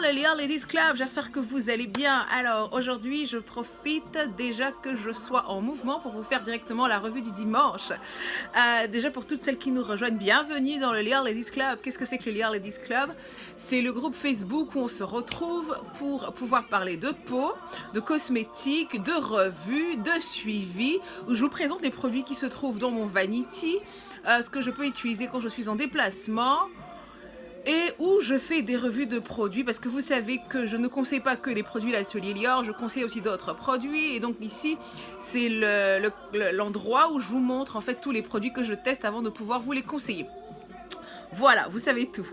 le Lear Ladies Club, j'espère que vous allez bien. Alors aujourd'hui je profite déjà que je sois en mouvement pour vous faire directement la revue du dimanche. Déjà pour toutes celles qui nous rejoignent, bienvenue dans le Lear Ladies Club. Qu'est-ce que c'est que le Lear Ladies Club? C'est le groupe Facebook où on se retrouve pour pouvoir parler de peau, de cosmétiques, de revues, de suivi, où je vous présente les produits qui se trouvent dans mon vanity, ce que je peux utiliser quand je suis en déplacement, et où je fais des revues de produits parce que vous savez que je ne conseille pas que les produits l'atelier Lior, je conseille aussi d'autres produits et donc ici c'est l'endroit où je vous montre en fait tous les produits que je teste avant de pouvoir vous les conseiller. Voilà, vous savez tout.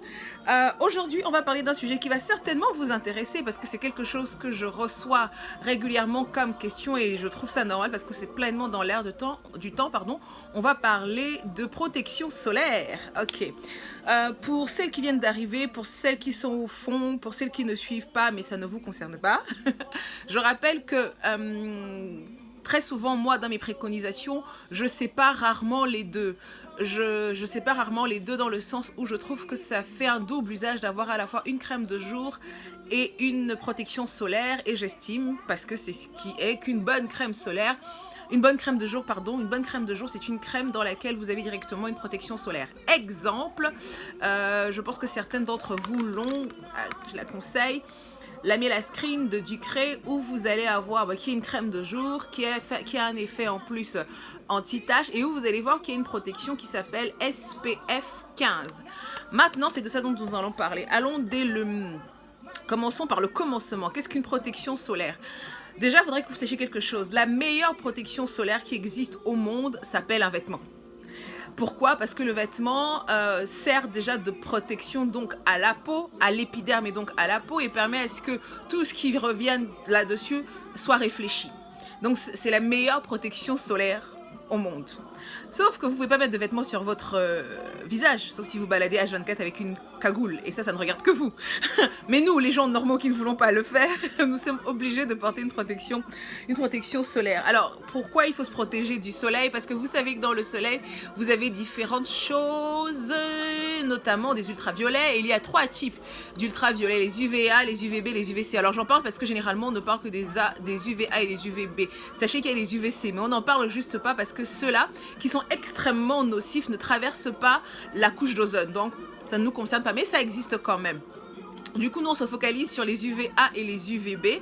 Aujourd'hui, on va parler d'un sujet qui va certainement vous intéresser parce que c'est quelque chose que je reçois régulièrement comme question et je trouve ça normal parce que c'est pleinement dans l'air du temps. On va parler de protection solaire. Ok. Pour celles qui viennent d'arriver, pour celles qui sont au fond, pour celles qui ne suivent pas, mais ça ne vous concerne pas, je rappelle que très souvent, moi, dans mes préconisations, je sépare rarement les deux. Je sépare rarement les deux dans le sens où je trouve que ça fait un double usage d'avoir à la fois une crème de jour et une protection solaire. Et j'estime, parce que c'est ce qui est, qu'une bonne crème solaire, une bonne crème de jour, c'est une crème dans laquelle vous avez directement une protection solaire. Exemple, je pense que certaines d'entre vous l'ont, je la conseille, la Melascrine de Ducré où vous allez avoir qui est une crème de jour qui a un effet en plus anti-tache et où vous allez voir qu'il y a une protection qui s'appelle SPF 15. Maintenant, c'est de ça dont nous allons parler. Commençons par le commencement. Qu'est-ce qu'une protection solaire? Déjà, il faudrait que vous sachiez quelque chose. La meilleure protection solaire qui existe au monde s'appelle un vêtement. Pourquoi? Parce que le vêtement sert déjà de protection donc à la peau, à l'épiderme et donc à la peau et permet à ce que tout ce qui revient là-dessus soit réfléchi. Donc c'est la meilleure protection solaire au monde. Sauf que vous ne pouvez pas mettre de vêtements sur votre visage, sauf si vous baladez H24 avec une cagoule. Et ça ne regarde que vous. Mais nous, les gens normaux qui ne voulons pas le faire, nous sommes obligés de porter une protection solaire. Alors, pourquoi il faut se protéger du soleil? Parce que vous savez que dans le soleil, vous avez différentes choses, notamment des ultraviolets. Et il y a 3 types d'ultraviolets, les UVA, les UVB, les UVC. Alors, j'en parle parce que généralement, on ne parle que des UVA et des UVB. Sachez qu'il y a les UVC, mais on n'en parle juste pas parce que ceux-là, qui sont extrêmement nocifs, ne traversent pas la couche d'ozone. Donc, ça ne nous concerne pas, mais ça existe quand même. Du coup, nous, on se focalise sur les UVA et les UVB.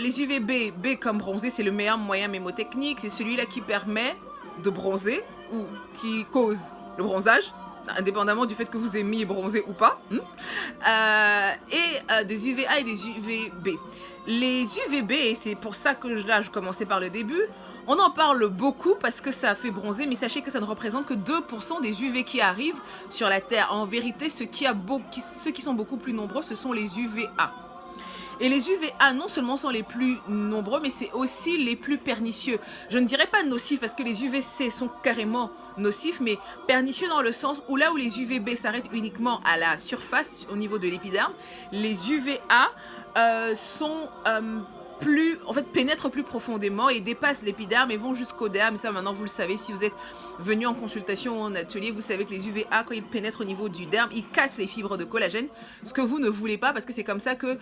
Les UVB, B comme bronzer, c'est le meilleur moyen mémotechnique. C'est celui-là qui permet de bronzer ou qui cause le bronzage, indépendamment du fait que vous aimiez bronzer ou pas. Des UVA et des UVB. Les UVB, et c'est pour ça que là, je commençais par le début, on en parle beaucoup parce que ça fait bronzer, mais sachez que ça ne représente que 2% des UV qui arrivent sur la Terre. En vérité, ceux qui sont beaucoup plus nombreux, ce sont les UVA. Et les UVA, non seulement sont les plus nombreux, mais c'est aussi les plus pernicieux. Je ne dirais pas nocifs, parce que les UVC sont carrément nocifs, mais pernicieux dans le sens où là où les UVB s'arrêtent uniquement à la surface, au niveau de l'épiderme, les UVA pénètrent plus profondément et dépassent l'épiderme et vont jusqu'au derme. Et ça, maintenant, vous le savez, si vous êtes venu en consultation ou en atelier, vous savez que les UVA, quand ils pénètrent au niveau du derme, ils cassent les fibres de collagène, ce que vous ne voulez pas parce que c'est comme ça que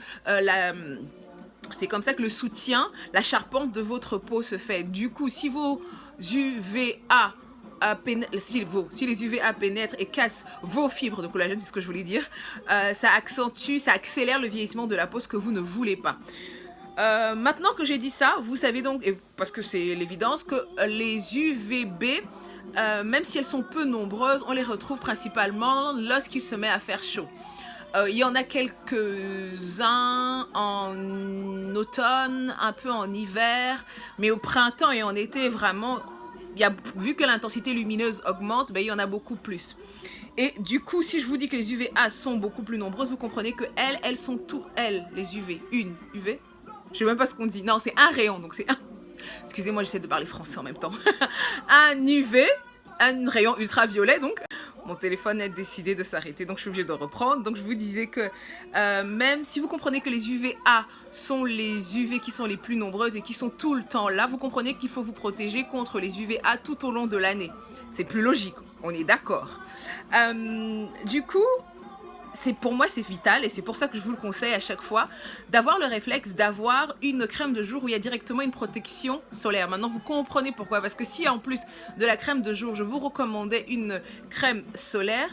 le soutien, la charpente de votre peau se fait. Du coup, si vos UVA si les UVA pénètrent et cassent vos fibres de collagène, c'est ce que je voulais dire, ça accélère le vieillissement de la peau, ce que vous ne voulez pas. Maintenant que j'ai dit ça, vous savez donc, parce que c'est l'évidence, que les UVB, même si elles sont peu nombreuses, on les retrouve principalement lorsqu'il se met à faire chaud. Il y en a quelques-uns en automne, un peu en hiver, mais au printemps et en été, vraiment, vu que l'intensité lumineuse augmente, il y en a beaucoup plus. Et du coup, si je vous dis que les UVA sont beaucoup plus nombreuses, vous comprenez que elles sont les UV. Une UV, je sais même pas ce qu'on dit. Non, c'est un rayon, donc c'est un... Excusez-moi, j'essaie de parler français en même temps. Un UV, un rayon ultraviolet, donc... Mon téléphone a décidé de s'arrêter, donc je suis obligée de reprendre. Donc je vous disais que même si vous comprenez que les UVA sont les UV qui sont les plus nombreuses et qui sont tout le temps là, vous comprenez qu'il faut vous protéger contre les UVA tout au long de l'année. C'est plus logique, on est d'accord. Du coup, pour moi c'est vital et c'est pour ça que je vous le conseille à chaque fois d'avoir le réflexe d'avoir une crème de jour où il y a directement une protection solaire. Maintenant vous comprenez pourquoi, parce que si en plus de la crème de jour je vous recommandais une crème solaire,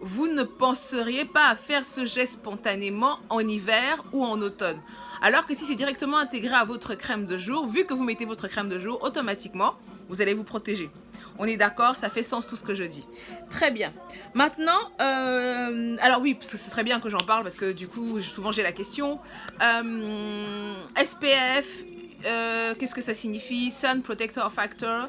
vous ne penseriez pas à faire ce geste spontanément en hiver ou en automne. Alors que si c'est directement intégré à votre crème de jour, vu que vous mettez votre crème de jour, automatiquement vous allez vous protéger. On est d'accord, ça fait sens tout ce que je dis. Très bien. Maintenant, alors oui, parce que ce serait bien que j'en parle, parce que du coup, souvent j'ai la question. SPF, qu'est-ce que ça signifie? Sun Protector Factor,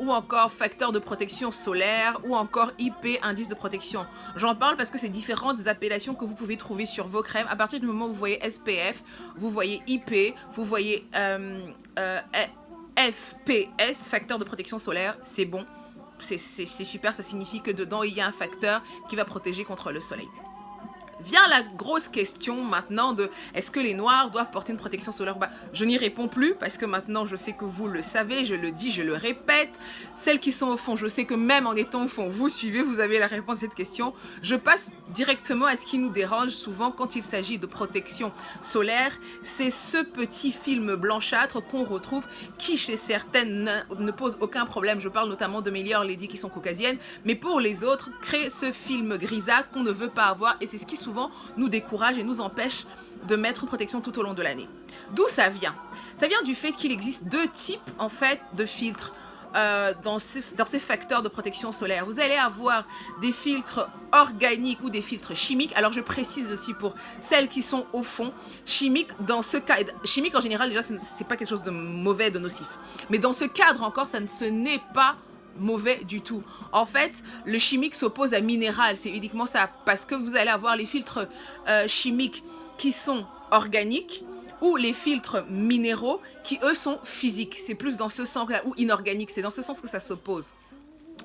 ou encore facteur de protection solaire, ou encore IP, indice de protection. J'en parle parce que c'est différentes appellations que vous pouvez trouver sur vos crèmes. À partir du moment où vous voyez SPF, vous voyez IP, vous voyez FPS, facteur de protection solaire, c'est bon, c'est super, ça signifie que dedans il y a un facteur qui va protéger contre le soleil. Vient la grosse question maintenant de est-ce que les noirs doivent porter une protection solaire ou pas? Je n'y réponds plus parce que maintenant je sais que vous le savez, je le dis, je le répète. Celles qui sont au fond, je sais que même en étant au fond, vous suivez, vous avez la réponse à cette question. Je passe directement à ce qui nous dérange souvent quand il s'agit de protection solaire. C'est ce petit film blanchâtre qu'on retrouve qui chez certaines ne pose aucun problème. Je parle notamment de mes Lady qui sont caucasiennes, mais pour les autres, crée ce film grisâtre qu'on ne veut pas avoir et c'est ce qui souvent nous décourage et nous empêche de mettre une protection tout au long de l'année. D'où ça vient? Ça vient du fait qu'il existe deux types en fait de filtres dans ces facteurs de protection solaire. Vous allez avoir des filtres organiques ou des filtres chimiques. Alors je précise aussi pour celles qui sont au fond, chimiques dans ce cas, chimique en général déjà c'est pas quelque chose de mauvais, de nocif. Mais dans ce cadre encore, ce n'est pas mauvais du tout. En fait, le chimique s'oppose à minéral, c'est uniquement ça, parce que vous allez avoir les filtres chimiques qui sont organiques ou les filtres minéraux qui eux sont physiques. C'est plus dans ce sens, ou inorganiques, c'est dans ce sens que ça s'oppose.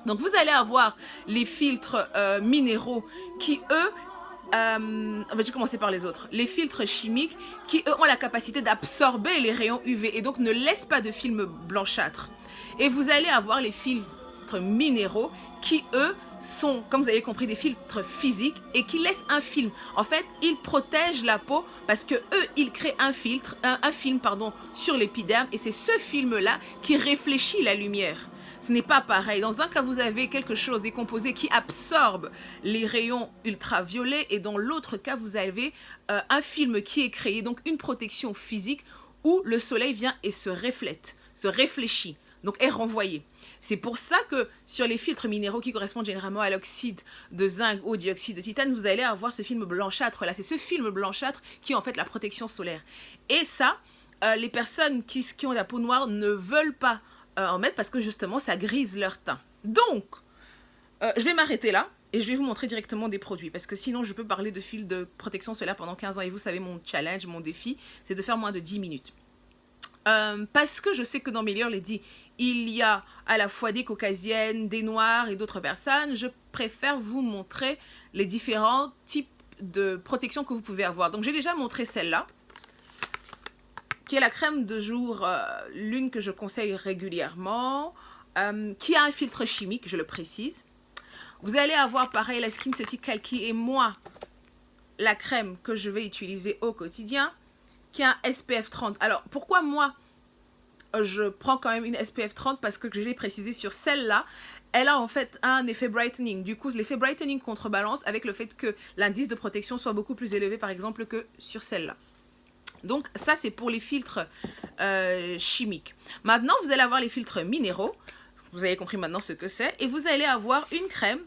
Donc vous allez avoir les filtres minéraux qui eux je vais commencer par les autres. Les filtres chimiques qui eux ont la capacité d'absorber les rayons UV et donc ne laissent pas de film blanchâtre. Et vous allez avoir les filtres minéraux qui eux sont, comme vous avez compris, des filtres physiques et qui laissent un film. En fait, ils protègent la peau parce que eux, ils créent un film sur l'épiderme et c'est ce film-là qui réfléchit la lumière. Ce n'est pas pareil. Dans un cas, vous avez quelque chose, des composés qui absorbent les rayons ultraviolets et dans l'autre cas, vous avez un film qui est créé, donc une protection physique où le soleil vient et se reflète, se réfléchit, donc est renvoyé. C'est pour ça que sur les filtres minéraux qui correspondent généralement à l'oxyde de zinc ou au dioxyde de titane, vous allez avoir ce film blanchâtre là. C'est ce film blanchâtre qui est en fait la protection solaire. Et ça, les personnes qui ont la peau noire ne veulent pas en mettre parce que justement ça grise leur teint. Donc, je vais m'arrêter là et je vais vous montrer directement des produits parce que sinon je peux parler de fil de protection solaire pendant 15 ans et vous savez mon challenge, mon défi, c'est de faire moins de 10 minutes. Parce que je sais que dans mes Lady, il y a à la fois des caucasiennes, des noirs et d'autres personnes, je préfère vous montrer les différents types de protection que vous pouvez avoir. Donc j'ai déjà montré celle-là, qui est la crème de jour, l'une que je conseille régulièrement, qui a un filtre chimique, je le précise. Vous allez avoir pareil la SkinCeuticals Kalki et moi, la crème que je vais utiliser au quotidien, qui a un SPF 30. Alors, pourquoi moi, je prends quand même une SPF 30? Parce que je l'ai précisé sur celle-là, elle a en fait un effet brightening. Du coup, l'effet brightening contrebalance avec le fait que l'indice de protection soit beaucoup plus élevé, par exemple, que sur celle-là. Donc, ça, c'est pour les filtres chimiques. Maintenant, vous allez avoir les filtres minéraux. Vous avez compris maintenant ce que c'est. Et vous allez avoir une crème,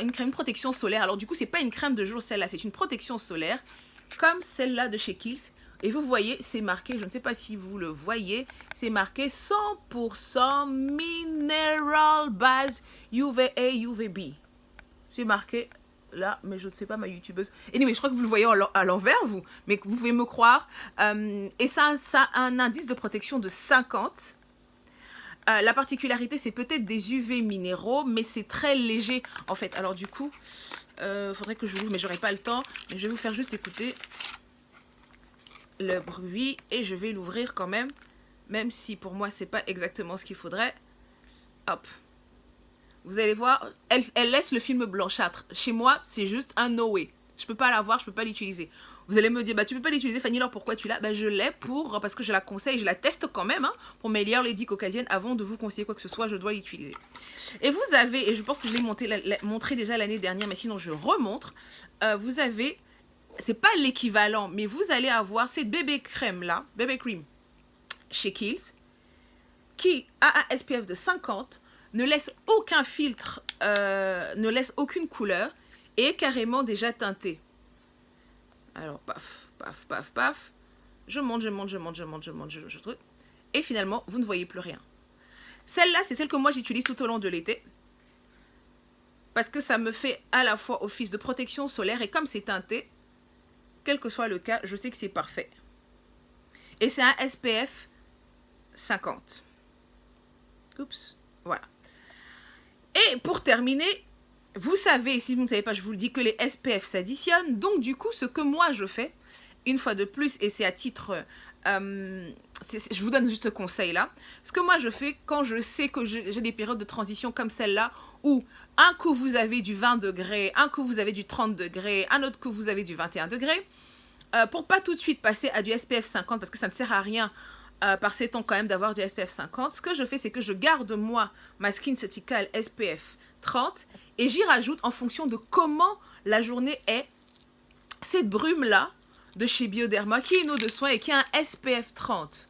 une crème protection solaire. Alors, du coup, c'est pas une crème de jour, celle-là. C'est une protection solaire, comme celle-là de chez Kiehl's. Et vous voyez, c'est marqué, je ne sais pas si vous le voyez, c'est marqué 100% Mineral Base UVA UVB. C'est marqué là, mais je ne sais pas, ma youtubeuse. Anyway, je crois que vous le voyez à l'envers, vous, mais vous pouvez me croire. Et ça a un indice de protection de 50. La particularité, c'est peut-être des UV minéraux, mais c'est très léger en fait. Alors du coup, faudrait que je l'ouvre, mais j'aurai pas le temps. Mais je vais vous faire juste écouter le bruit et je vais l'ouvrir quand même si pour moi c'est pas exactement ce qu'il faudrait. Hop, Vous allez voir, elle laisse le film blanchâtre. Chez moi, c'est juste un no way. Je peux pas l'avoir, je peux pas l'utiliser. Vous allez me dire, bah tu peux pas l'utiliser, Fanny, alors pourquoi tu l'as? Bah je l'ai parce que je la conseille, je la teste quand même, hein, pour mes Yearly Lady caucasiennes. Avant de vous conseiller quoi que ce soit, je dois l'utiliser. Et vous avez, et je pense que je l'ai montré déjà l'année dernière, mais sinon je remontre, vous avez, c'est pas l'équivalent, mais vous allez avoir cette bébé crème là, bébé cream, chez Kiehl's, qui a un SPF de 50, ne laisse aucun filtre, ne laisse aucune couleur, et est carrément déjà teintée. Alors, paf, paf, paf, paf. Je monte. Et finalement, vous ne voyez plus rien. Celle-là, c'est celle que moi, j'utilise tout au long de l'été. Parce que ça me fait à la fois office de protection solaire. Et comme c'est teinté, quel que soit le cas, je sais que c'est parfait. Et c'est un SPF 50. Oups, voilà. Et pour terminer, vous savez, si vous ne savez pas, je vous le dis, que les SPF s'additionnent. Donc, du coup, ce que moi, je fais, une fois de plus, et c'est à titre... je vous donne juste ce conseil-là. Ce que moi, je fais quand je sais que j'ai des périodes de transition comme celle-là, où un coup, vous avez du 20 degrés, un coup, vous avez du 30 degrés, un autre coup, vous avez du 21 degrés, pour pas tout de suite passer à du SPF 50, parce que ça ne sert à rien par ces temps quand même d'avoir du SPF 50, ce que je fais, c'est que je garde, moi, ma SkinCeuticals SPF 30 et j'y rajoute en fonction de comment la journée est cette brume-là de chez Bioderma qui est une eau de soin et qui a un SPF 30.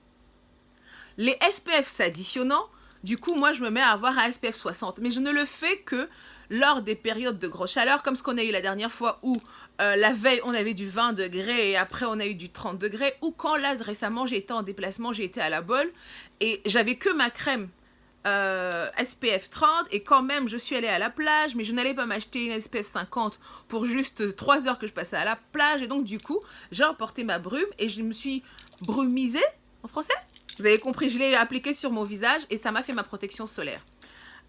Les SPF s'additionnant, du coup, moi, je me mets à avoir un SPF 60. Mais je ne le fais que lors des périodes de grosse chaleur, comme ce qu'on a eu la dernière fois où la veille, on avait du 20 degrés et après, on a eu du 30 degrés. Ou quand là, récemment, j'ai été en déplacement, j'ai été à la Bolle et j'avais que ma crème SPF 30 et quand même je suis allée à la plage, mais je n'allais pas m'acheter une SPF 50 pour juste 3 heures que je passais à la plage, et donc du coup j'ai emporté ma brume et je me suis brumisée en français, vous avez compris, je l'ai appliquée sur mon visage et ça m'a fait ma protection solaire.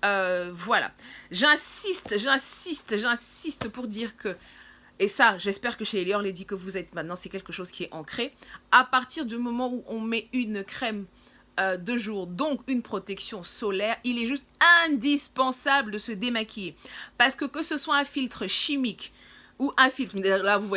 Voilà, j'insiste pour dire que, et ça j'espère que chez Yearly Lady que vous êtes maintenant, c'est quelque chose qui est ancré, à partir du moment où on met une crème de jour, donc une protection solaire, il est juste indispensable de se démaquiller. Parce que ce soit un filtre chimique ou un filtre, là vous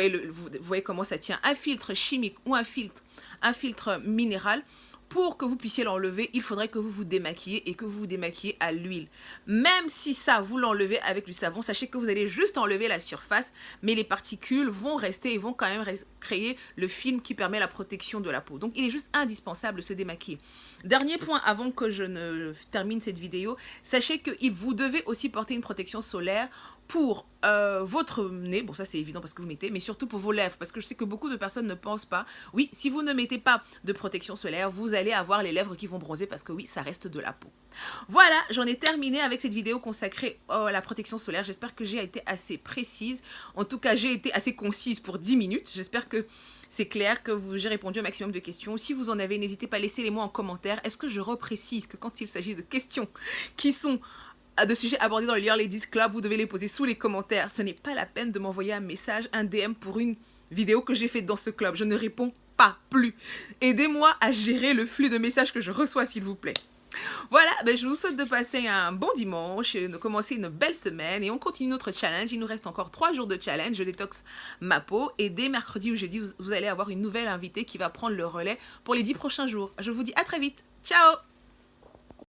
voyez comment ça tient, un filtre chimique ou un filtre minéral, pour que vous puissiez l'enlever, il faudrait que vous vous démaquillez et que vous vous démaquillez à l'huile. Même si ça, vous l'enlevez avec du savon, sachez que vous allez juste enlever la surface, mais les particules vont rester et vont quand même créer le film qui permet la protection de la peau. Donc, il est juste indispensable de se démaquiller. Dernier point avant que je ne termine cette vidéo, sachez que vous devez aussi porter une protection solaire pour votre nez, bon ça c'est évident parce que vous mettez, mais surtout pour vos lèvres, parce que je sais que beaucoup de personnes ne pensent pas, oui, si vous ne mettez pas de protection solaire, vous allez avoir les lèvres qui vont bronzer parce que oui, ça reste de la peau. Voilà, j'en ai terminé avec cette vidéo consacrée à la protection solaire, j'espère que j'ai été assez précise, en tout cas j'ai été assez concise pour 10 minutes, j'espère que c'est clair, que j'ai répondu au maximum de questions. Si vous en avez, n'hésitez pas à laisser les mots en commentaire. Est-ce que je reprécise que quand il s'agit de questions qui sont de sujets abordés dans le Yearly Ladies Club, vous devez les poser sous les commentaires. Ce n'est pas la peine de m'envoyer un message, un DM pour une vidéo que j'ai faite dans ce club. Je ne réponds pas plus. Aidez-moi à gérer le flux de messages que je reçois, s'il vous plaît. Voilà, je vous souhaite de passer un bon dimanche, de commencer une belle semaine et on continue notre challenge. Il nous reste encore 3 jours de challenge, je détoxe ma peau et dès mercredi ou jeudi, vous allez avoir une nouvelle invitée qui va prendre le relais pour les 10 prochains jours. Je vous dis à très vite. Ciao!